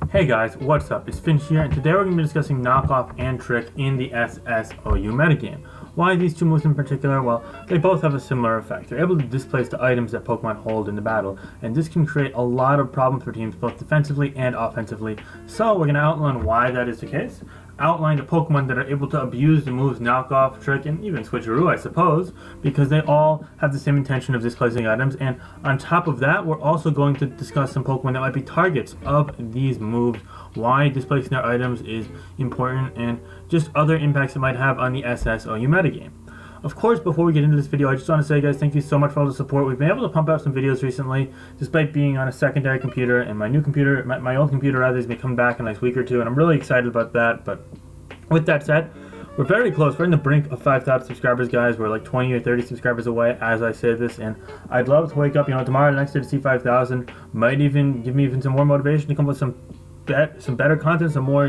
Hey guys, what's up? It's Finch here, and today we're going to be discussing knockoff and trick in the SSOU metagame. Why these two moves in particular? Well, they both have a similar effect. They're able to displace the items that Pokemon hold in the battle, and this can create a lot of problems for teams both defensively and offensively. So we're going to outline why that is the case, outline the Pokemon that are able to abuse the moves knockoff, trick, and even switcheroo, I suppose, because they all have the same intention of displacing items. And on top of that, we're also going to discuss some Pokemon that might be targets of these moves, why displacing their items is important, and just other impacts it might have on the SSOU metagame. Of course, before we get into this video, I just want to say, guys, thank you so much for all the support. We've been able to pump out some videos recently, despite being on a secondary computer, and my new computer, my old computer rather, is going to come back in the next week or two, and I'm really excited about that. But with that said, we're very close. We're in the brink of 5,000 subscribers, guys. We're like 20 or 30 subscribers away as I say this, and I'd love to wake up, tomorrow, the next day to see 5,000. Might even give me even some more motivation to come up with some better content, some more,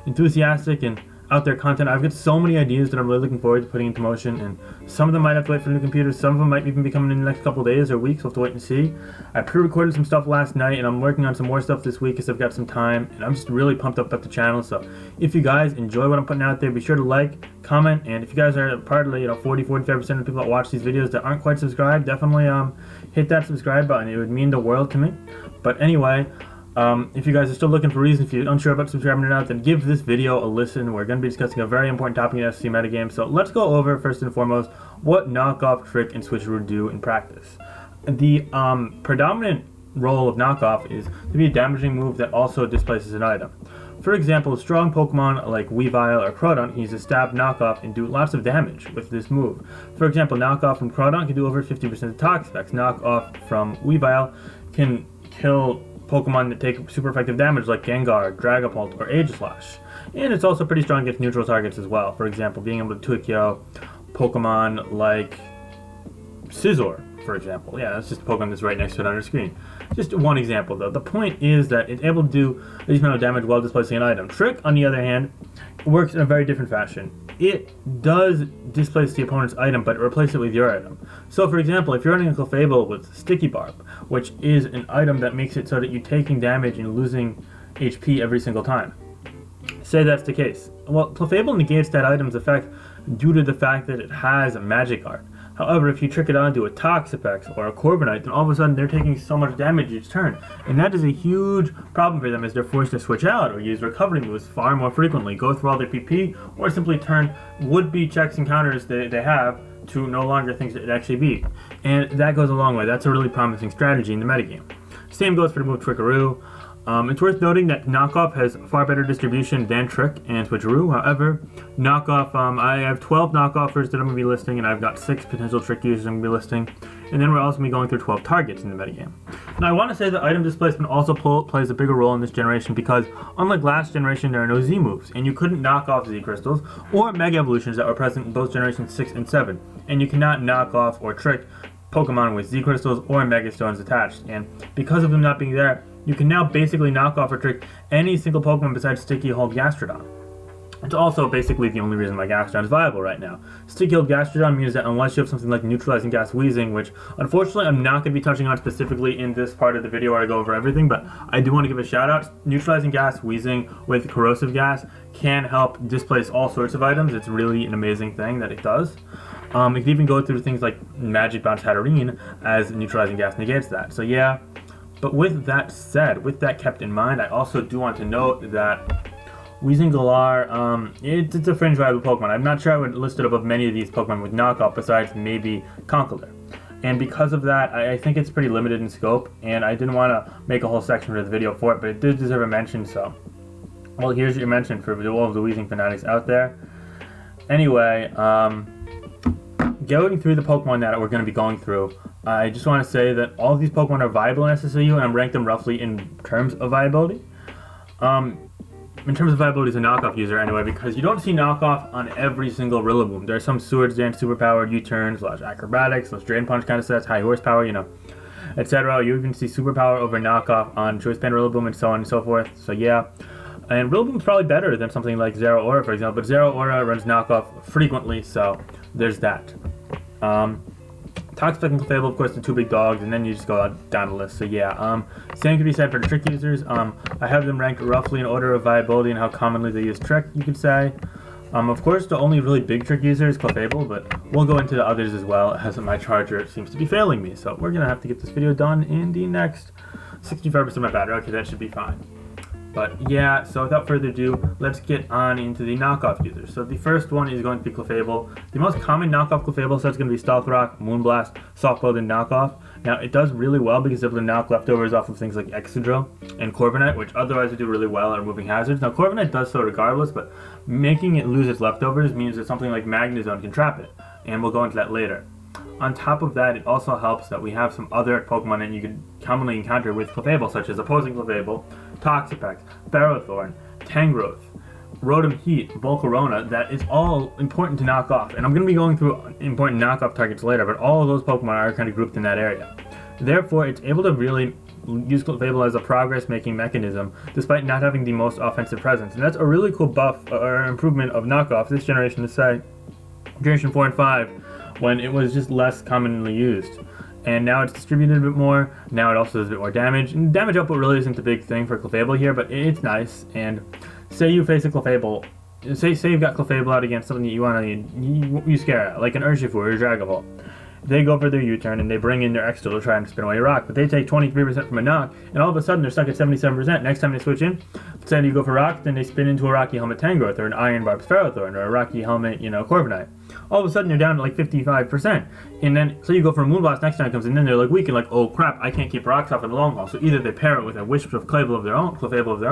enthusiastic and out there content. I've got so many ideas that I'm really looking forward to putting into motion, and some of them might have to wait for new computers, some of them might even be coming in the next couple days or weeks. We'll have to wait and see. I pre-recorded some stuff last night, and I'm working on some more stuff this week because I've got some time, and I'm just really pumped up about the channel. So if you guys enjoy what I'm putting out there, be sure to like, comment, and if you guys are part of the 40-45% of the people that watch these videos that aren't quite subscribed, definitely hit that subscribe button. It would mean the world to me. But anyway, if you guys are still looking for reasons, if you're unsure about subscribing or not, then give this video a listen. We're going to be discussing a very important topic in the SC metagame. So let's go over, first and foremost, what knockoff, trick, and switcheroo do in practice. The predominant role of knockoff is to be a damaging move that also displaces an item. For example, strong Pokemon like Weavile or Crawdaunt can use a stab knockoff and do lots of damage with this move. For example, knockoff from Crawdaunt can do over 50% of attack specs. Knockoff from Weavile can kill Pokemon that take super effective damage like Gengar, Dragapult, or Aegislash. And it's also pretty strong against neutral targets as well. For example, being able to 2-KO Pokemon like Scizor, for example. Yeah, that's just a Pokemon that's right next to it on your screen. Just one example, though. The point is that it's able to do a decent amount of damage while displacing an item. Trick, on the other hand, works in a very different fashion. It does displace the opponent's item, but replace it with your item. So, for example, if you're running a Clefable with Sticky Barb, which is an item that makes it so that you're taking damage and losing HP every single time. Say that's the case. Well, Clefable negates that item's effect due to the fact that it has a Magic Art. However, if you trick it onto a Toxapex or a Corviknight, then all of a sudden they're taking so much damage each turn. And that is a huge problem for them as they're forced to switch out or use recovery moves far more frequently, go through all their PP, or simply turn would-be checks and counters they have to no longer things that it actually be. And that goes a long way. That's a really promising strategy in the metagame. Same goes for the move Trickaroo. It's worth noting that knockoff has far better distribution than trick and switcheroo. However, knockoff, I have 12 knockoffers that I'm going to be listing, and I've got 6 potential trick users I'm going to be listing. And then we're also going to be going through 12 targets in the metagame. Now, I want to say that item displacement also plays a bigger role in this generation because, unlike last generation, there are no Z moves, and you couldn't knock off Z crystals or Mega Evolutions that were present in both generations 6 and 7. And you cannot knock off or trick Pokemon with Z crystals or Mega Stones attached. And because of them not being there, you can now basically knock off or trick any single Pokemon besides Sticky Hold Gastrodon. It's also basically the only reason why Gastrodon is viable right now. Sticky Hold Gastrodon means that unless you have something like Neutralizing Gas Wheezing, which unfortunately I'm not going to be touching on specifically in this part of the video where I go over everything, but I do want to give a shout out. Neutralizing Gas Wheezing with Corrosive Gas can help displace all sorts of items. It's really an amazing thing that it does. It can even go through things like Magic Bounce Hatterene as Neutralizing Gas negates that. So yeah. But with that said, with that kept in mind, I also do want to note that Weezing Galar, it's a fringe viable Pokemon. I'm not sure I would list it above many of these Pokemon with knockoff besides maybe Conkeldurr. And because of that, I think it's pretty limited in scope, and I didn't want to make a whole section for the video for it, but it did deserve a mention, so. Well, here's your mention for all of the Weezing fanatics out there. Anyway, going through the Pokemon that we're going to be going through, I just want to say that all of these Pokemon are viable in SSOU, and I'm ranked them roughly in terms of viability. In terms of viability as a knockoff user anyway, because you don't see knockoff on every single Rillaboom. There are some Swords Dance superpowered U-turns, acrobatics, those Drain Punch kind of sets, high horsepower, etc. You even see superpower over knockoff on Choice Band Rillaboom and so on and so forth. So yeah. And Rillaboom's probably better than something like Zeraora, for example, but Zeraora runs knockoff frequently, so there's that. Toxic and Clefable, of course, the two big dogs, and then you just go down the list. So yeah, same can be said for the trick users. I have them ranked roughly in order of viability and how commonly they use trick, you could say. Of course, the only really big trick user is Clefable, but we'll go into the others as well, as my charger seems to be failing me. So we're gonna have to get this video done in the next 65% of my battery. Okay, that should be fine. But yeah, so without further ado, let's get on into the knockoff users. So the first one is going to be Clefable. The most common knockoff Clefable set is going to be Stealth Rock, Moonblast, Soft Build, and Knockoff. Now, it does really well because it's able to knock leftovers off of things like Excadrill and Corviknight, which otherwise would do really well at removing hazards. Now, Corviknight does so regardless, but making it lose its leftovers means that something like Magnezone can trap it, and we'll go into that later. On top of that, it also helps that we have some other Pokemon that you can commonly encounter with Clefable, such as Opposing Clefable, Toxapex, Ferrothorn, Tangrowth, Rotom Heat, Volcarona, that is all important to knock off. And I'm going to be going through important knockoff targets later, but all of those Pokemon are kind of grouped in that area. Therefore, it's able to really use Clefable as a progress-making mechanism, despite not having the most offensive presence. And that's a really cool buff or improvement of knockoff this generation to say, Generation 4 and 5, when it was just less commonly used. And now it's distributed a bit more. Now it also does a bit more damage. And damage output really isn't the big thing for Clefable here, but it's nice. And say you face a Clefable, say you've got Clefable out against something that you want to you scare at, like an Urshifu or a Dragapult. They go for their U-turn and they bring in their Excadrill to try and spin away your rock, but they take 23% from a knock, and all of a sudden they're stuck at 77%. Next time they switch in, say you go for rock, then they spin into a Rocky Helmet Tangrowth or an Iron Barb Ferrothorn or a Rocky Helmet, Corviknight. All of a sudden they're down to like 55%, and then so you go for a Moonblast next time it comes in, then they're like weak and like, oh crap, I can't keep rocks off in the long haul. So either they pair it with a Wisp of Clefable of their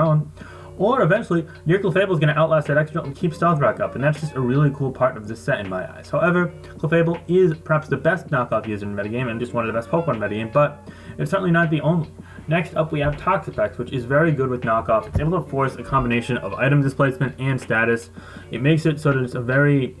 own, or eventually, your Clefable is going to outlast that Excadrill and keep Stealth Rock up, and that's just a really cool part of this set in my eyes. However, Clefable is perhaps the best knockoff user in the metagame, and just one of the best Pokemon in the metagame, but it's certainly not the only. Next up, we have Toxapex, which is very good with knockoff. It's able to force a combination of item displacement and status. It makes it so that it's a very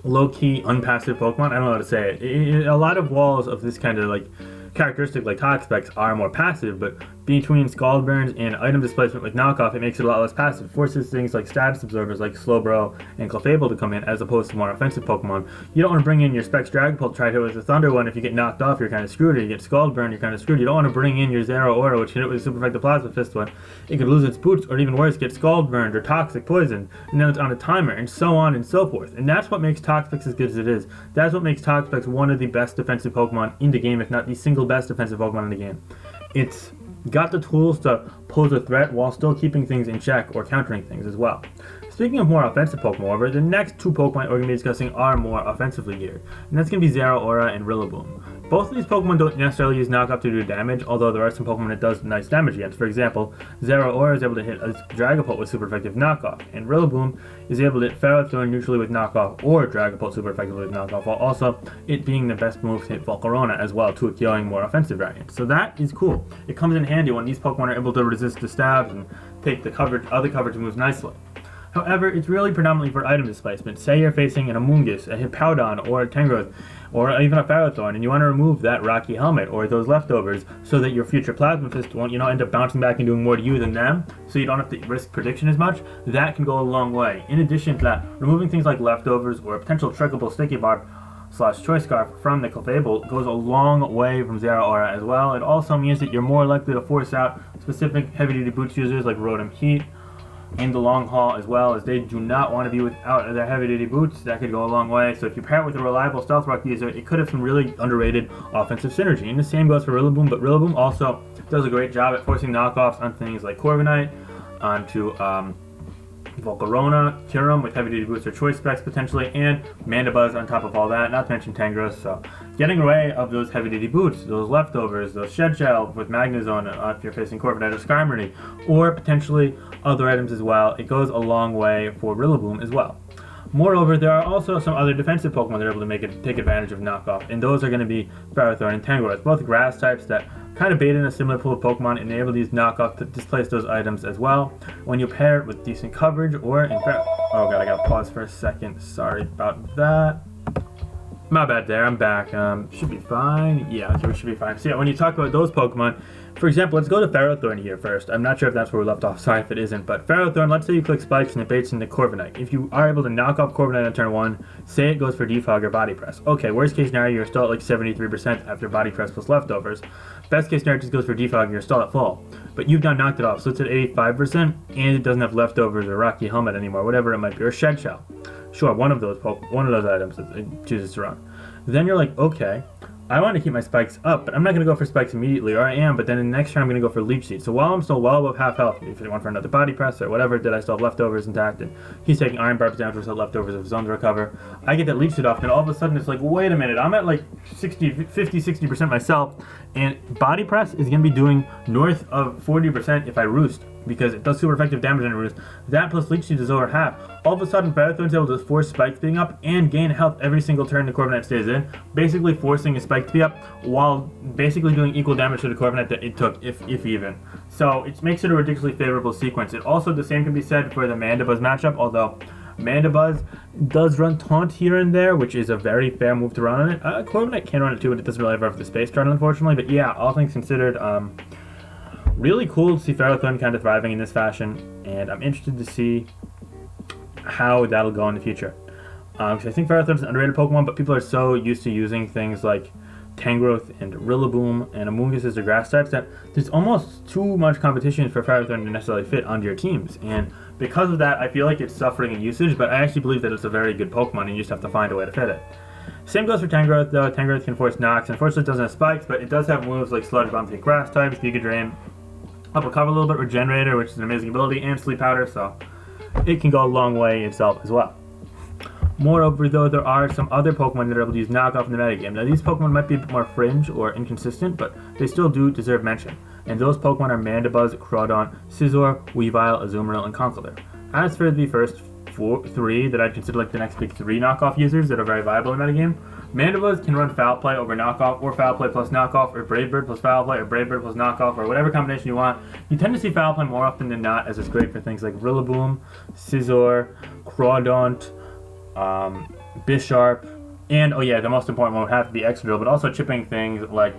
low-key, unpassive Pokemon. I don't know how to say it. A lot of walls of this kind of characteristic like Toxapex are more passive, but between Scald Burns and item displacement with knockoff, it makes it a lot less passive. It forces things like status absorbers like Slowbro and Clefable to come in as opposed to more offensive Pokemon. You don't want to bring in your Specs Dragapult to try to hit with the Thunder one. If you get knocked off, you're kind of screwed, or you get Scald Burn, you're kind of screwed. You don't want to bring in your Zeraora, which hit it with a Super Effective Plasma Fist one. It could lose its boots, or even worse, get Scald Burned or Toxic Poisoned, and then it's on a timer, and so on and so forth. And that's what makes Toxapex as good as it is. That's what makes Toxapex one of the best defensive Pokemon in the game, if not the single best defensive Pokemon in the game. It's got the tools to pose a threat while still keeping things in check or countering things as well. Speaking of more offensive Pokemon, however, the next two Pokemon we're going to be discussing are more offensively geared, and that's going to be Zeraora and Rillaboom. Both of these Pokemon don't necessarily use knockoff to do damage, although there are some Pokemon it does nice damage against. For example, Zeraora is able to hit a Dragapult with super effective knockoff, and Rillaboom is able to hit Ferrothorn neutrally with knockoff or Dragapult super effectively with knockoff, while also it being the best move to hit Volcarona as well, to killing more offensive variants. So that is cool. It comes in handy when these Pokemon are able to resist the stabs and take the other coverage moves nicely. However, it's really predominantly for item displacement. Say you're facing an Amoonguss, a Hippowdon, or a Tangrowth, or even a Ferrothorn, and you want to remove that Rocky Helmet or those leftovers so that your future Plasma Fist won't, end up bouncing back and doing more to you than them, so you don't have to risk prediction as much. That can go a long way. In addition to that, removing things like leftovers or a potential trickable Sticky Barb / Choice Scarf from the Clefable goes a long way from Zeraora as well. It also means that you're more likely to force out specific heavy-duty boots users like Rotom Heat in the long haul, as well, as they do not want to be without their heavy-duty boots. That could go a long way. So if you pair it with a reliable Stealth Rock user, it could have some really underrated offensive synergy. And the same goes for Rillaboom, but Rillaboom also does a great job at forcing knockoffs on things like Corviknight, onto Volcarona, Kyurem with heavy-duty boots or choice specs potentially, and Mandibuzz on top of all that, not to mention Tangrowth. So getting away of those heavy-duty boots, those leftovers, those Shed Shell with Magnezone if you're facing Corviknight or Skarmory, or potentially other items as well, it goes a long way for Rillaboom as well. Moreover, there are also some other defensive Pokemon that are able to take advantage of knockoff, and those are going to be Ferrothorn and Tangrowth, both grass types that kind of bait in a similar pool of Pokemon and enable these knockoff to displace those items as well. When you pair it with decent coverage, or in fact, oh god, I gotta pause for a second, sorry about that. My bad there, I'm back. Should be fine. Yeah, okay, we should be fine. So yeah, when you talk about those Pokemon, For example, let's go to Ferrothorn here first. I'm not sure if that's where we left off, sorry if it isn't, but Ferrothorn, let's say you click Spikes and it baits into Corviknight. If you are able to knock off Corviknight on turn 1, say it goes for Defog or Body Press. Okay, worst case scenario, you're still at like 73% after Body Press plus leftovers. Best case scenario, it just goes for Defog and you're still at full. But you've now knocked it off, so it's at 85%, and it doesn't have leftovers or Rocky Helmet anymore, whatever it might be, or Shed Shell. Sure, one of those items that it chooses to run. Then you're like, okay, I want to keep my spikes up, but I'm not going to go for spikes immediately, or I am, but then in the next turn I'm going to go for Leech Seed. So while I'm still well above half health, if you want for another Body Press or whatever, did I still have leftovers intact, and he's taking Iron Barbs down to his leftovers of his own to recover, I get that Leech Seed off, and all of a sudden it's like, wait a minute, I'm at like 50-60% myself, and Body Press is going to be doing north of 40% if I Roost, because it does super effective damage on a Roost. That plus Leech Seed is over half. All of a sudden, Ferrothorn's able to force Spikes being up and gain health every single turn the Corviknight stays in, basically forcing a Spike to be up while basically doing equal damage to the Corviknight that it took, if even. So it makes it a ridiculously favorable sequence. It also, the same can be said for the Mandibuzz matchup, although Mandibuzz does run Taunt here and there, which is a very fair move to run on it. Corviknight can run it too, but it doesn't really ever have the space to run, unfortunately. But yeah, all things considered, really cool to see Ferrothorn kind of thriving in this fashion, and I'm interested to see how that'll go in the future. Because I think Ferrothorn is an underrated Pokemon, but people are so used to using things like Tangrowth and Rillaboom and Amoonguss as their grass types that there's almost too much competition for Ferrothorn to necessarily fit onto your teams. And because of that, I feel like it's suffering in usage, but I actually believe that it's a very good Pokemon and you just have to find a way to fit it. Same goes for Tangrowth though. Tangrowth can force knocks. Unfortunately, it doesn't have spikes, but it does have moves like Sludge Bomb to grass types, Giga Drain, Up Recover a little bit, Regenerator, which is an amazing ability, and Sleep Powder, so it can go a long way itself as well. Moreover, though, there are some other Pokemon that are able to use knockoff in the metagame. Now, these Pokemon might be a bit more fringe or inconsistent, but they still do deserve mention. And those Pokemon are Mandibuzz, Crawdon, Scizor, Weavile, Azumarill, and Conkeldurr. As for the first three that I'd consider like the next big three knockoff users that are very viable in the metagame, Mandibuzz can run Foul Play over Knockoff, or Foul Play plus Knockoff, or Brave Bird plus Foul Play, or Brave Bird plus Knockoff, or whatever combination you want. You tend to see Foul Play more often than not, as it's great for things like Rillaboom, Scizor, Crawdon, Bisharp, and oh yeah, the most important one would have to be Excadrill, but also chipping things like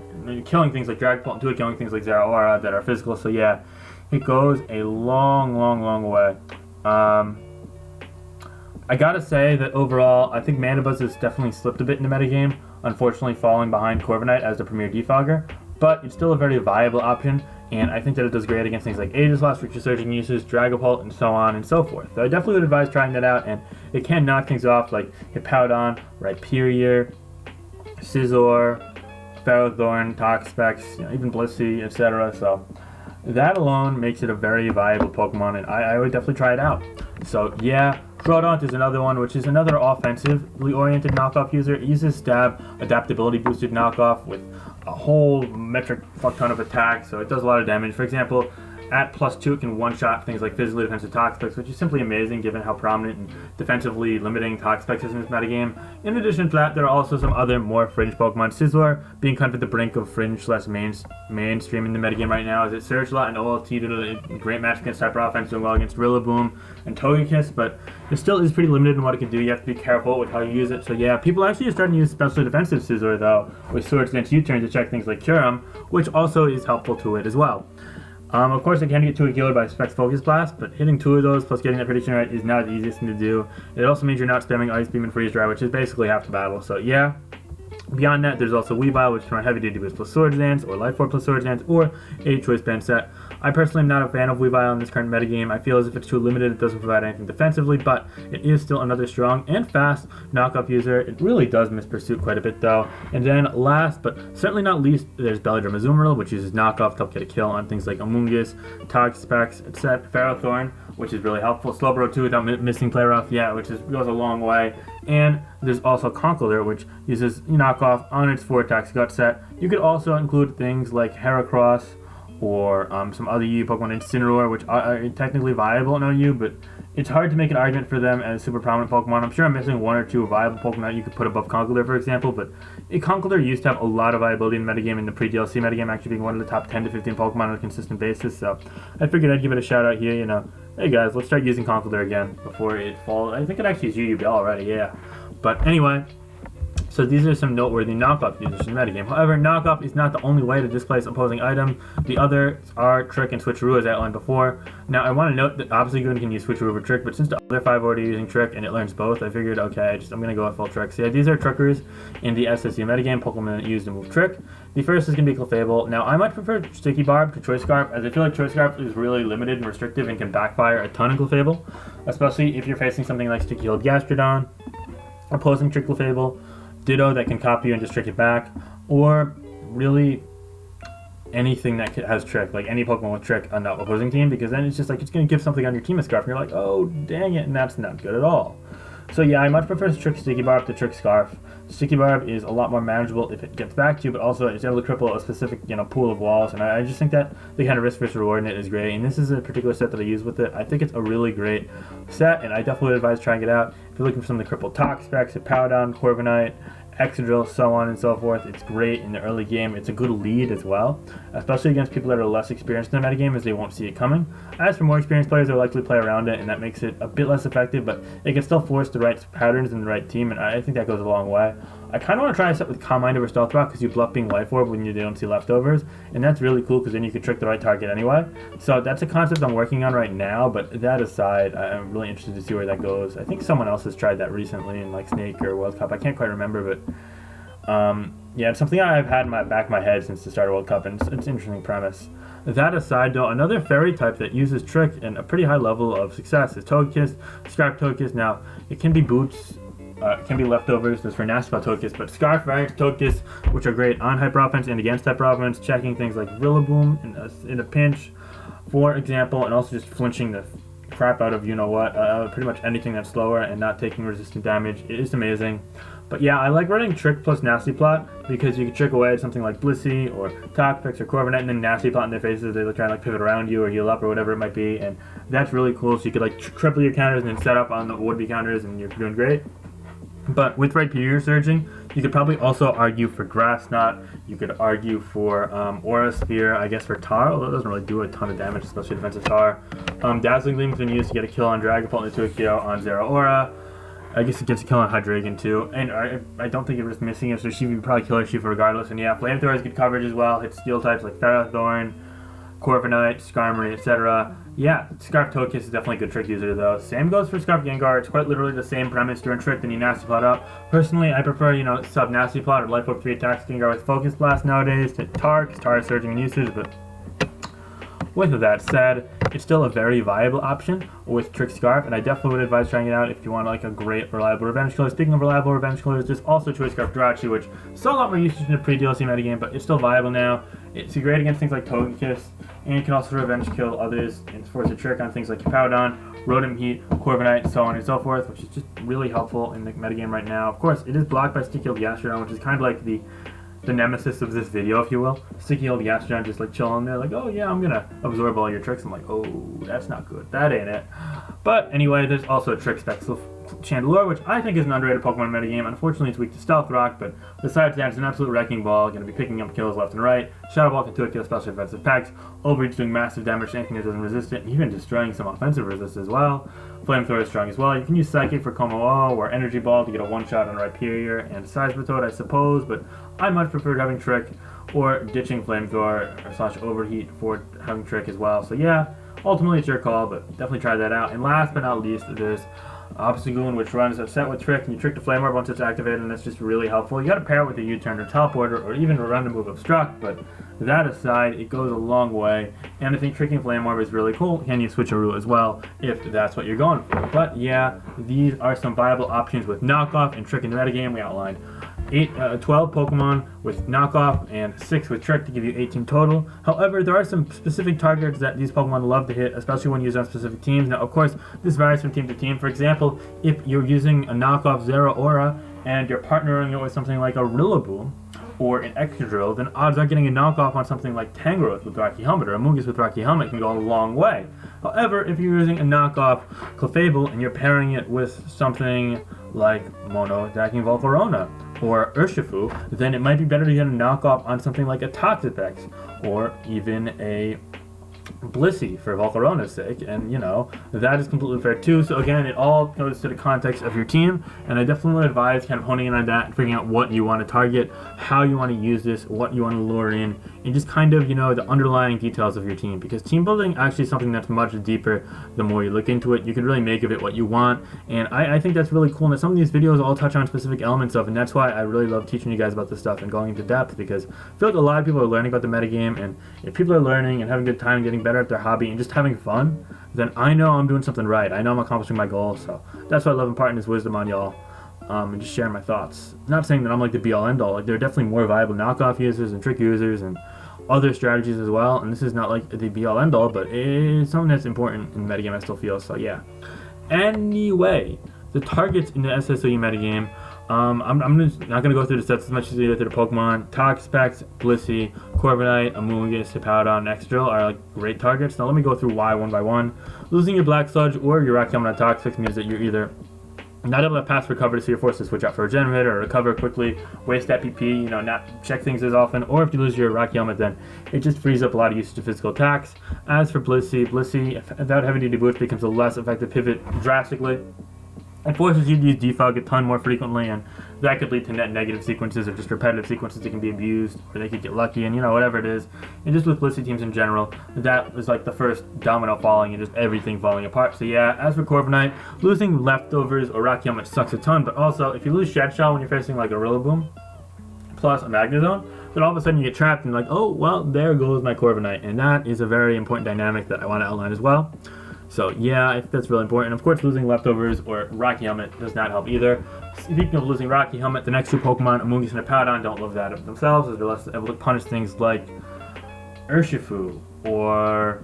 killing things like Dragapult, and killing things like Zeraora that are physical. So yeah, it goes a long way. I gotta say that overall, I think Mandibuzz has definitely slipped a bit in the metagame, unfortunately falling behind Corviknight as the premier defogger, but it's still a very viable option, and I think that it does great against things like Aegislash, which is surging uses, Dragapult, and so on and so forth. So I definitely would advise trying that out, and it can knock things off like Hippowdon, Rhyperior, Scizor, Ferrothorn, Toxapex, even Blissey, etc. So that alone makes it a very viable Pokemon, and I would definitely try it out. So yeah, Crawdon is another one, which is another offensively oriented knockoff user. It uses Stab, adaptability boosted knockoff with a whole metric fuck ton of attack, so it does a lot of damage. For example, at +2 it can one-shot things like physically defensive Toxapex, which is simply amazing given how prominent and defensively limiting Toxapex is in this metagame. In addition to that, there are also some other more fringe Pokemon. Scizor being kind of at the brink of fringe/mainstream in the metagame right now, as it surged a lot in OLT due to a great match against Hyper Offense, doing well against Rillaboom and Togekiss, but it still is pretty limited in what it can do. You have to be careful with how you use it. So yeah, people actually are starting to use specially defensive Scizor though, with Swords Dance U-turn to check things like Kyurem, which also is helpful to it as well. Of course, it can get 2 killed by Specs Focus Blast, but hitting 2 of those plus getting that prediction right is not the easiest thing to do. It also means you're not spamming Ice Beam and Freeze Dry, which is basically half the battle. So yeah. Beyond that, there's also Weavile, which can run Heavy Duty Boost plus Swords Dance, or Life Orb plus Swords Dance, or a Choice Band set. I personally am not a fan of Weavile in this current metagame. I feel as if it's too limited, it doesn't provide anything defensively, but it is still another strong and fast knockoff user. It really does miss Pursuit quite a bit though. And then last, but certainly not least, there's Belladrum Azumarill, which uses knockoff to help get a kill on things like Amoonguss, Toxapex, etc. Ferrothorn, which is really helpful. Slowbro too without missing play rough, yeah, which goes a long way. And there's also Conkeldurr, which uses knockoff on its 4 attacks gut set. You could also include things like Heracross or some other EU Pokemon, Incineroar, which are technically viable in OU, but it's hard to make an argument for them as super prominent Pokemon. I'm sure I'm missing 1 or 2 viable Pokemon you could put above Conkeldurr, for example, but Conkeldurr used to have a lot of viability in the metagame, in the pre-DLC metagame, actually being one of the top 10 to 15 Pokemon on a consistent basis, so I figured I'd give it a shout out here, you know. Hey guys, let's start using Conkeldurr again before it falls. I think it actually is UUB already, yeah. But anyway, so So these are some noteworthy knockoff users in the metagame. However, knockoff is not the only way to displace opposing item. The others are trick and switcheroo as outlined before. Now I want to note that Obstagoon can use switcheroo over trick, but since the other 5 are already using trick and it learns both, I figured, okay, I'm going to go with full trick. So yeah, these are trickers in the SSU metagame, Pokemon that use to move trick. The first is going to be Clefable. Now I might prefer Sticky Barb to Choice Scarf, as I feel like Choice Scarf is really limited and restrictive and can backfire a ton in Clefable, especially if you're facing something like Sticky Healed Gastrodon, opposing Trick Clefable, Ditto that can copy you and just trick it back, or really anything that has trick, like any Pokemon with trick on the opposing team, because then it's just like it's going to give something on your team a Scarf and you're like, oh dang it, and that's not good at all. So yeah, I much prefer Trick Sticky Barb to Trick Scarf. Sticky Barb is a lot more manageable if it gets back to you, but also it's able to cripple a specific pool of walls, and I just think that the kind of risk versus reward in it is great, and this is a particular set that I use with it. I think it's a really great set, and I definitely would advise trying it out. If you're looking for some of the crippled Toxapex, Powdon, Corviknight, Excadrill, so on and so forth, it's great in the early game. It's a good lead as well, especially against people that are less experienced in the metagame, as they won't see it coming. As for more experienced players, they'll likely play around it, and that makes it a bit less effective, but it can still force the right patterns in the right team, and I think that goes a long way. I kind of want to try a set with Calm Mind over Stealth Rock, because you bluff being Life Orb when you don't see leftovers, and that's really cool because then you can trick the right target anyway. So that's a concept I'm working on right now, but that aside, I'm really interested to see where that goes. I think someone else has tried that recently in like Snake or World Cup. I can't quite remember, but yeah, it's something I've had in the back of my head since the start of World Cup, and it's an interesting premise. That aside, though, another fairy type that uses trick and a pretty high level of success is Togekiss, Scarf Togekiss. Now, it can be boots, it can be leftovers, that's for Nasty Plot Togekiss, but Scarf variants Togekiss, which are great on Hyper Offense and against Hyper Offense, checking things like Rillaboom in a pinch, for example, and also just flinching the crap out of pretty much anything that's slower and not taking resistant damage. It is amazing. But yeah, I like running Trick plus Nasty Plot because you can trick away at something like Blissey or Toxapex or Corviknight and then Nasty Plot in their faces. They try and like pivot around you or heal up or whatever it might be, and that's really cool. So you could like triple your counters and then set up on the would-be counters and you're doing great. But with Rhyperior Surging, you could probably also argue for Grass Knot. You could argue for Aura Sphere, I guess for Tar, although it doesn't really do a ton of damage, especially defensive Tar. Dazzling Gleam has been used to get a kill on Dragapult and Tuikio on Zero Aura. I guess it gets a kill on Hydreigon too, and I don't think it was missing it, so she would probably kill her Shiva regardless. And yeah, Flamethrower has good coverage as well, hits steel types like Ferrothorn, Corviknight, Skarmory, etc. Yeah, Scarf Togekiss is definitely a good trick user though. Same goes for Scarf Gengar. It's quite literally the same premise during trick, then you Nasty Plot up. Personally, I prefer, sub Nasty Plot or Life Orb 3 attacks Gengar with Focus Blast nowadays to Tar, because Tar is surging in usage, but with that said, it's still a very viable option with Trick Scarf, and I definitely would advise trying it out if you want like a great reliable revenge killer. Speaking of reliable revenge killers, there's also Choice Scarf Jirachi, which saw a lot more usage in the pre-DLC metagame, but it's still viable now. It's great against things like Togekiss, and you can also revenge kill others and force a trick on things like Powdon, Rotom Heat, Corviknight, so on and so forth, which is just really helpful in the metagame right now. Of course, it is blocked by Sticky Healed Gastrodon, which is kind of like the nemesis of this video, if you will. Sticky Healed Gastrodon just like chilling there, like, oh yeah, I'm gonna absorb all your tricks. I'm like, oh, that's not good. That ain't it. But anyway, there's also a Trick Spectral Chandelure, which I think is an underrated Pokemon metagame. Unfortunately, it's weak to Stealth Rock, but besides that, it's an absolute wrecking ball. Going to be picking up kills left and right. Shadow Ball can Tuikio special defensive packs. Overreach doing massive damage to anything that doesn't resist it, and even destroying some offensive resist as well. Flamethrower is strong as well. You can use Psychic for Como-O or Energy Ball to get a one-shot on Rhyperior and Seismitoad, I suppose, but I much prefer having Trick or ditching Flamethrower / Overheat for having Trick as well. So yeah, ultimately it's your call, but definitely try that out. And last but not least, there's Obstagoon, which runs a set with Trick, and you trick the Flame Orb once it's activated, and that's just really helpful. You gotta pair it with a U-turn or Teleporter, or even a random move Obstruct, but that aside, it goes a long way, and I think tricking Flame Orb is really cool. Can you Switcheroo as well, if that's what you're going for? But yeah, these are some viable options with Knockoff and Trick in the metagame. We outlined 12 Pokemon with Knockoff and 6 with Trick to give you 18 total. However, there are some specific targets that these Pokemon love to hit, especially when used on specific teams. Now, of course, this varies from team to team. For example, if you're using a Knockoff Zero Aura and you're partnering it with something like a Rillaboom or an Excadrill, then odds are getting a knockoff on something like Tangrowth with Rocky Helmet or a Amoonguss with Rocky Helmet can go a long way. However, if you're using a knockoff Clefable and you're pairing it with something like Mono attacking Volcarona or Urshifu, then it might be better to get a knockoff on something like a Toxapex or even a Blissey for Volcarona's sake, and that is completely fair too. So again, it all goes to the context of your team, and I definitely advise kind of honing in on that and figuring out what you want to target, how you want to use this, what you want to lure in, and just kind of the underlying details of your team, because team building actually is something that's much deeper. The more you look into it, you can really make of it what you want, and I think that's really cool. And that some of these videos all touch on specific elements of, and that's why I really love teaching you guys about this stuff and going into depth, because I feel like a lot of people are learning about the metagame, and if people are learning and having a good time, getting better at their hobby and just having fun, then I know I'm doing something right. I know I'm accomplishing my goal. So that's why I love imparting this wisdom on y'all, and just sharing my thoughts. Not saying that I'm like the be all end all. Like, there are definitely more viable knockoff users and trick users and other strategies as well, and this is not like the be all end all, but it's something that's important in the metagame, I still feel. So yeah. Anyway, the targets in the SSOU metagame. I'm just not going to go through the sets as much as we go through the Pokemon. Toxapex, Blissey, Corviknight, Amoonguss, Hippowdon, Excadrill are like great targets. Now let me go through why one by one. Losing your Black Sludge or your Rock Helmet on Toxapex means that you're either not able to pass recovery, so you're forced to switch out for a Regenerator or recover quickly, waste that PP, not check things as often, or if you lose your Rock Helmet, then it just frees up a lot of usage of physical attacks. As for Blissey, without heavy duty boots, becomes a less effective pivot drastically. It forces you to use defog a ton more frequently, and that could lead to net negative sequences or just repetitive sequences that can be abused, or they could get lucky, and whatever it is. And just with Blissey teams in general, that was like the first domino falling and just everything falling apart. So yeah, as for Corviknight, losing Leftovers or Rock Helmet sucks a ton, but also if you lose Shed Shell when you're facing like a Rillaboom plus a Magnezone, then all of a sudden you get trapped and like, oh well, there goes my Corviknight, and that is a very important dynamic that I want to outline as well. So yeah, I think that's really important. Of course, losing Leftovers or Rocky Helmet does not help either. Speaking of losing Rocky Helmet, the next two Pokemon, Amoonguss and Hippowdon, don't love that themselves, as they're less able to punish things like Urshifu or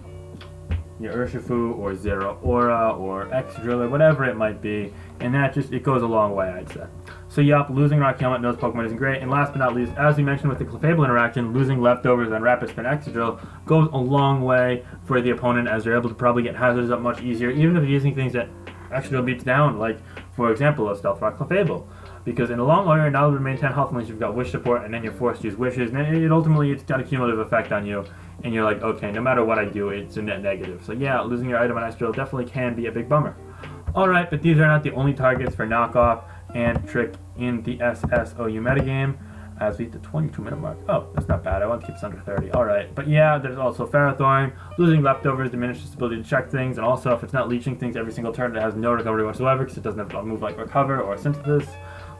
Zeraora or Excadrill or whatever it might be, and that it goes a long way, I'd say. So yup, losing Rock Helmet in those Pokemon isn't great, and last but not least, as we mentioned with the Clefable interaction, losing Leftovers on Rapid Spin Excadrill goes a long way for the opponent, as they're able to probably get hazards up much easier, even if they're using things that Excadrill beats down, like, for example, a Stealth Rock Clefable. Because in the long run, you're not able to maintain health unless you've got Wish support, and then you're forced to use Wishes, and then ultimately it's got a cumulative effect on you, and you're like, okay, no matter what I do, it's a net negative. So yeah, losing your item on Excadrill definitely can be a big bummer. Alright, but these are not the only targets for Knockoff and Trick in the SSOU metagame, as we hit the 22-minute mark. Oh, that's not bad. I want to keep this under 30. Alright, but yeah, there's also Ferrothorn. Losing Leftovers diminishes its ability to check things, and also if it's not leeching things every single turn, it has no recovery whatsoever because it doesn't have a move like Recover or Synthesis.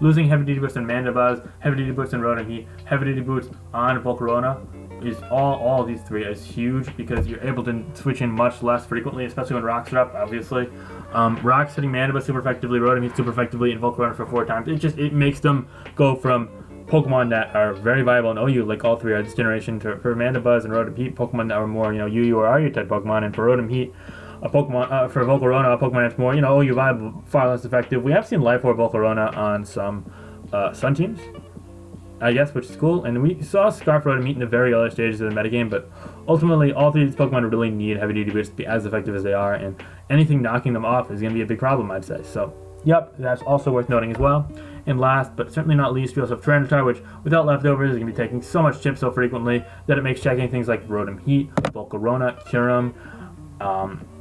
Losing Heavy Duty Boots on Mandibuzz, Heavy Duty Boots on Rotom, Heavy Duty Boots on Volcarona is all of these three is huge, because you're able to switch in much less frequently, especially when rocks are up, obviously. Rocks hitting Mandibuzz super effectively, Rotom super effectively, and Volcarona for 4 times. It makes them go from Pokemon that are very viable in OU, like all three are this generation, for Mandibuzz and Rotom Heat, Pokemon that are more UU or RU type Pokemon, and for Rotom Heat, a Pokemon for Volcarona, a Pokemon that's more OU viable, far less effective. We have seen Life Orb Volcarona on some Sun teams, I guess, which is cool, and we saw Scarf Rotom Heat in the very early stages of the metagame, but ultimately all three of these Pokemon really need Heavy Duty Boots to be as effective as they are, and anything knocking them off is going to be a big problem, I'd say. So, yep, that's also worth noting as well. And last, but certainly not least, we also have Tyranitar, which without Leftovers is going to be taking so much chips so frequently that it makes checking things like Rotom Heat, Volcarona, Kyurem,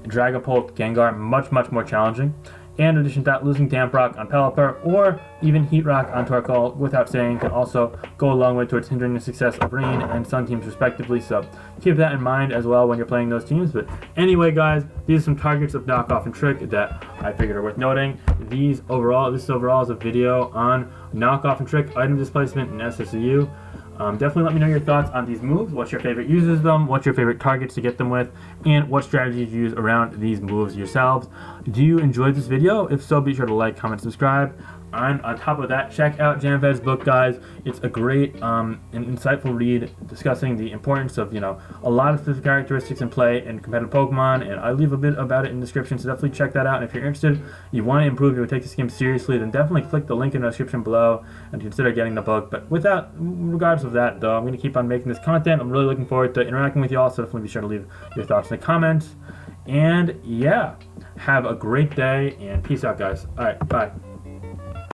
Dragapult, Gengar much more challenging. And in addition to that, losing Damp Rock on Pelipper or even Heat Rock on Torkoal without saying can also go a long way towards hindering the success of Rain and Sun teams respectively, so keep that in mind as well when you're playing those teams. But anyway guys, these are some targets of Knockoff and Trick that I figured are worth noting. This overall is a video on Knockoff and Trick, item displacement, and SSOU. Definitely let me know your thoughts on these moves, what's your favorite uses of them, what's your favorite targets to get them with, and what strategies you use around these moves yourselves. Do you enjoy this video? If so, be sure to like, comment, subscribe. And on top of that, check out JamFed's book, guys. It's a great and insightful read discussing the importance of, a lot of specific characteristics in play in competitive Pokemon, and I leave a bit about it in the description, so definitely check that out. And if you're interested, you want to improve, you would take this game seriously, then definitely click the link in the description below and consider getting the book. But regardless of that, though, I'm going to keep on making this content. I'm really looking forward to interacting with you all, so definitely be sure to leave your thoughts in the comments. And yeah, have a great day, and peace out, guys. Alright, bye.